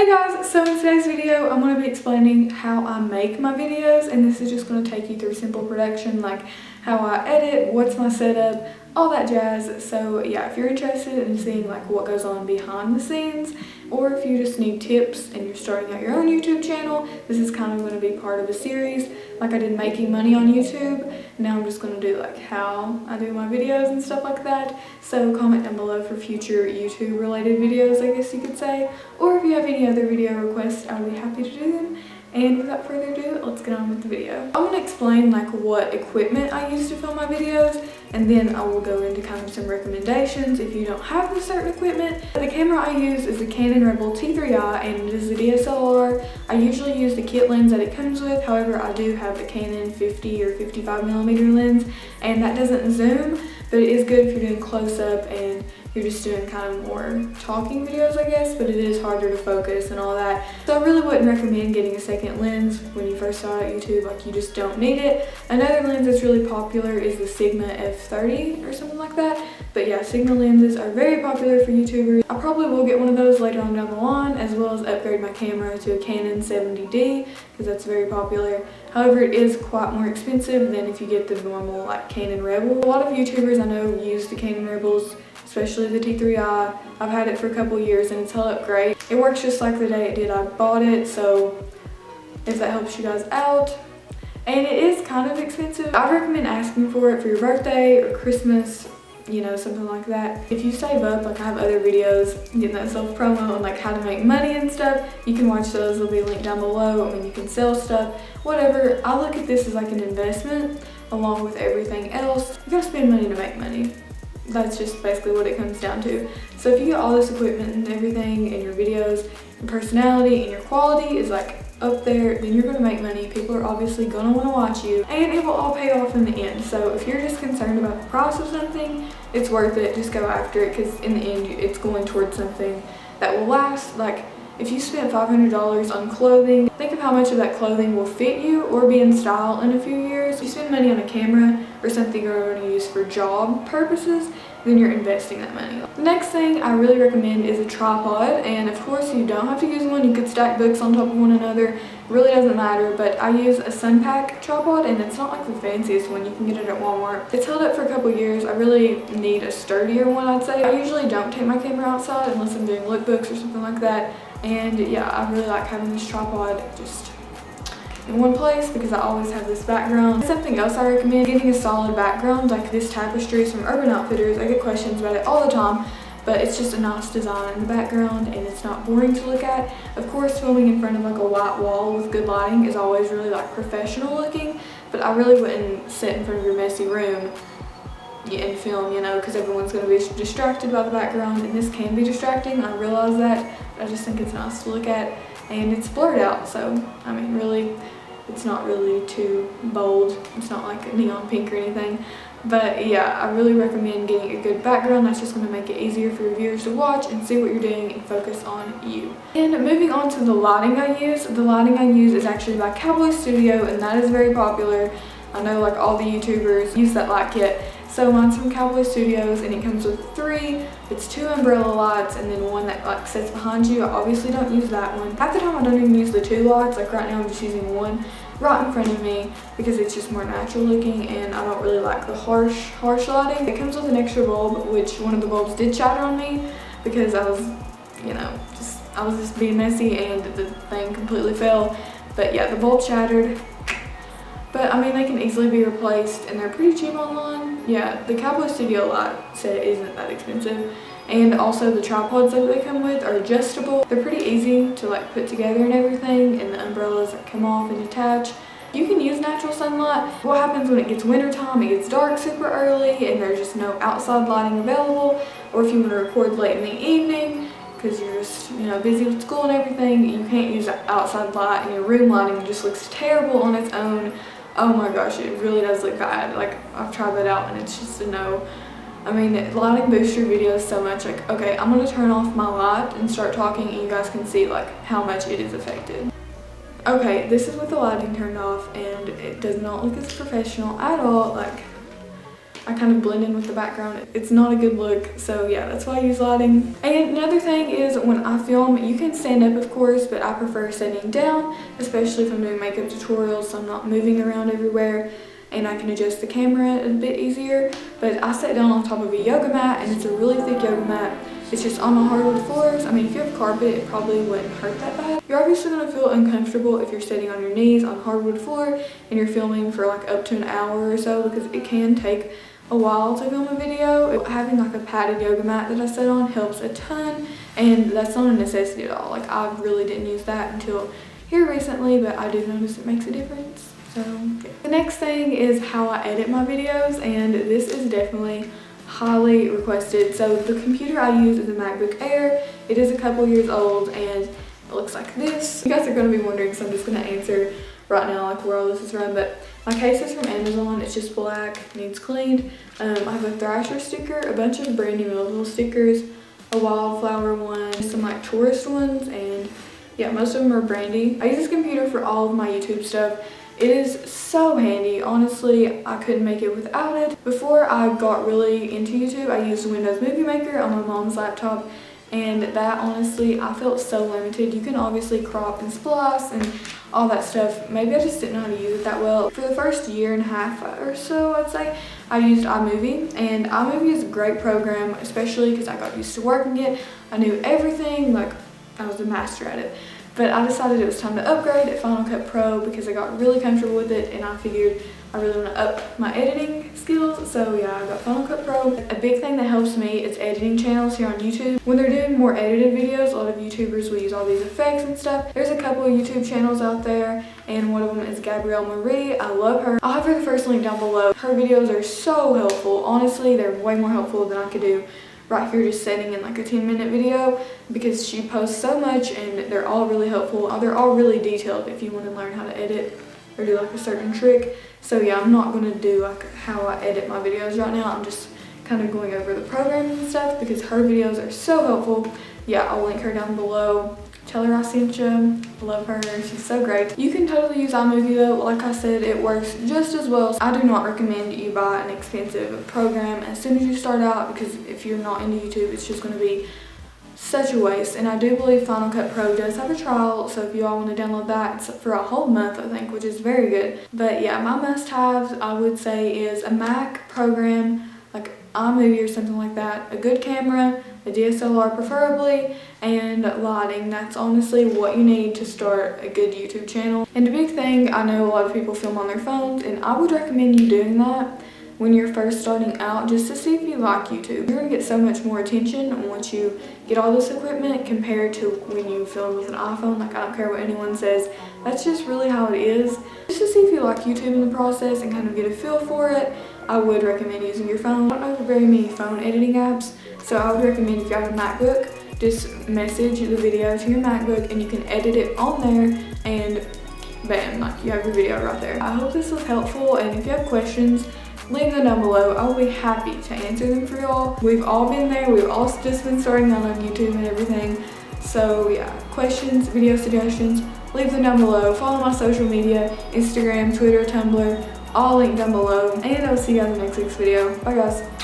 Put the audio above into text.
Hey guys, so in today's video I'm going to be explaining how I make my videos, and this is just going to take you through simple production, like how I edit, what's my setup, all that jazz. So yeah, if you're interested in seeing like what goes on behind the scenes, or if you just need tips and you're starting out your own YouTube channel, this is kind of going to be part of a series. Like I did making money on YouTube, now I'm just going to do like how I do my videos and stuff like that. So comment down below for future YouTube related videos, I guess you could say, or if you have any other video requests, I'll be happy to do them. And without further ado, let's get on with the video. I'm going to explain like what equipment I use to film my videos, and then I will go into kind of some recommendations if you don't have the certain equipment. The camera I use is the Canon Rebel T3i, and it is a DSLR. I usually use the kit lens that it comes with. However, I do have the Canon 50 or 55mm lens, and that doesn't zoom, but it is good if you're doing close-up and you're just doing kind of more talking videos, I guess, but it is harder to focus and all that. So I really wouldn't recommend getting a second lens when you first start out YouTube, like you just don't need it. Another lens that's really popular is the Sigma F30 or something like that. But yeah, Sigma lenses are very popular for YouTubers. I probably will get one of those later on down the line, as well as upgrade my camera to a Canon 70D, because that's very popular. However, it is quite more expensive than if you get the normal like Canon Rebel. A lot of YouTubers I know use the Canon Rebels, especially the T3i. I've had it for a couple years and it's held up great. It works just like the day it did I bought it, so if that helps you guys out. And it is kind of expensive. I'd recommend asking for it for your birthday or Christmas, you know, something like that. If you save up, like I have other videos getting that self-promo on like how to make money and stuff, you can watch those. They'll be linked down below. I mean, you can sell stuff, whatever. I look at this as like an investment along with everything else. You gotta spend money to make money. That's just basically what it comes down to. So if you get all this equipment and everything, and your videos, your personality, and your quality is like up there, then you're gonna make money. People are obviously gonna wanna watch you, and it will all pay off in the end. So if you're just concerned about the price of something, it's worth it. Just go after it, because in the end, it's going towards something that will last. Like if you spent $500 on clothing, think of how much of that clothing will fit you or be in style in a few years. If you spend money on a camera or something you're going to use for job purposes, then you're investing that money. The next thing I really recommend is a tripod, and of course you don't have to use one. You could stack books on top of one another. It really doesn't matter, but I use a Sunpack tripod, and it's not like the fanciest one. You can get it at Walmart. It's held up for a couple years. I really need a sturdier one, I'd say. I usually don't take my camera outside unless I'm doing lookbooks or something like that. And yeah, I really like having this tripod just in one place because I always have this background. Something else I recommend, getting a solid background like this tapestry is from Urban Outfitters. I get questions about it all the time, but it's just a nice design in the background and it's not boring to look at. Of course, filming in front of like a white wall with good lighting is always really like professional looking, but I really wouldn't sit in front of your messy room and film, you know, because everyone's going to be distracted by the background, and this can be distracting. I realize that, but I just think it's nice to look at, and it's blurred out, so I mean really it's not really too bold. It's not like neon pink or anything, but yeah, I really recommend getting a good background. That's just going to make it easier for your viewers to watch and see what you're doing and focus on you. And moving on to the lighting I use, is actually by Cowboy Studio, and that is very popular. I know like all the YouTubers use that light kit. So mine's from Cowboy Studios, and it comes with 3. It's 2 umbrella lights and then one that like sits behind you. I obviously don't use that one. Half the time I don't even use the 2 lights. Like right now I'm just using one right in front of me because it's just more natural looking, and I don't really like the harsh lighting. It comes with an extra bulb, which one of the bulbs did shatter on me because I was, you know, I was just being messy and the thing completely fell. But yeah, the bulb shattered. But I mean, they can easily be replaced and they're pretty cheap online. Yeah, the Cowboy Studio light set isn't that expensive. And also the tripods that they come with are adjustable. They're pretty easy to like put together and everything, and the umbrellas that come off and attach. You can use natural sunlight. What happens when it gets wintertime, it gets dark super early and there's just no outside lighting available, or if you want to record late in the evening because you're just, you know, busy with school and everything, you can't use outside light, and your room lighting just looks terrible on its own. Oh my gosh, it really does look bad. Like I've tried that out and it's just a no. I mean, lighting boosts your videos so much. Like, okay, I'm gonna turn off my light and start talking, and you guys can see like how much it is affected. Okay, this is with the lighting turned off, and it does not look as professional at all. Like, I kind of blend in with the background. It's not a good look, so yeah, that's why I use lighting. And another thing is when I film, you can stand up of course, but I prefer sitting down, especially if I'm doing makeup tutorials, so I'm not moving around everywhere and I can adjust the camera a bit easier. But I sat down on top of a yoga mat, and it's a really thick yoga mat. It's just on the hardwood floors. I mean, if you have carpet, it probably wouldn't hurt that bad. You're obviously going to feel uncomfortable if you're sitting on your knees on hardwood floor and you're filming for like up to an hour or so, because it can take a while to film a video. Having like a padded yoga mat that I sit on helps a ton, and that's not a necessity at all. Like, I really didn't use that until here recently, but I do notice it makes a difference. So yeah. The next thing is how I edit my videos, and this is definitely highly requested. So the computer I use is a MacBook Air. It is a couple years old and it looks like this. You guys are going to be wondering, so I'm just going to answer right now like where all this is from. But my case is from Amazon. It's just black, needs cleaned. I have a Thrasher sticker, a bunch of Brandy Melville stickers, a wildflower one, some like tourist ones, and yeah, most of them are Brandy. I use this computer for all of my YouTube stuff. It is so handy. Honestly, I couldn't make it without it. Before I got really into YouTube, I used Windows Movie Maker on my mom's laptop, and that honestly, I felt so limited. You can obviously crop and splice and all that stuff. Maybe I just didn't know how to use it that well. For the first year and a half or so, I'd say, I used iMovie, and iMovie is a great program, especially because I got used to working it. I knew everything, like I was a master at it. But I decided it was time to upgrade at Final Cut Pro because I got really comfortable with it, and I figured I really want to up my editing skills. So yeah, I got Final Cut Pro. A big thing that helps me is editing channels here on YouTube. When they're doing more edited videos, a lot of YouTubers will use all these effects and stuff. There's a couple of YouTube channels out there, and one of them is Gabrielle Marie. I love her. I'll have her first link down below. Her videos are so helpful. Honestly, they're way more helpful than I could do right here just setting in like a 10-minute video, because she posts so much and they're all really helpful. They're all really detailed if you want to learn how to edit or do like a certain trick. So yeah, I'm not going to do like how I edit my videos right now. I'm just kind of going over the programs and stuff because her videos are so helpful. Yeah, I'll link her down below. Tell her I sent you. Love her. She's so great. You can totally use iMovie though. Like I said, it works just as well. I do not recommend you buy an expensive program as soon as you start out, because if you're not into YouTube, it's just going to be such a waste. And I do believe Final Cut Pro does have a trial, so if you all want to download that, it's for a whole month, I think, which is very good. But yeah, my must-haves, I would say, is a Mac program, like iMovie or something like that, a good camera, a DSLR preferably, and lighting. That's honestly what you need to start a good YouTube channel. And a big thing, I know a lot of people film on their phones, and I would recommend you doing that when you're first starting out, just to see if you like YouTube. You're gonna get so much more attention once you get all this equipment compared to when you film with an iPhone. Like, I don't care what anyone says, that's just really how it is. Just to see if you like YouTube in the process and kind of get a feel for it, I would recommend using your phone. I don't know very many phone editing apps, so I would recommend if you have a MacBook, just message the video to your MacBook and you can edit it on there, and bam, like you have your video right there. I hope this was helpful, and if you have questions, leave them down below. I'll be happy to answer them for y'all. We've all been there. We've all just been starting out on YouTube and everything. So yeah, questions, video suggestions, leave them down below. Follow my social media, Instagram, Twitter, Tumblr, all linked down below. And I'll see you guys in the next week's video. Bye guys.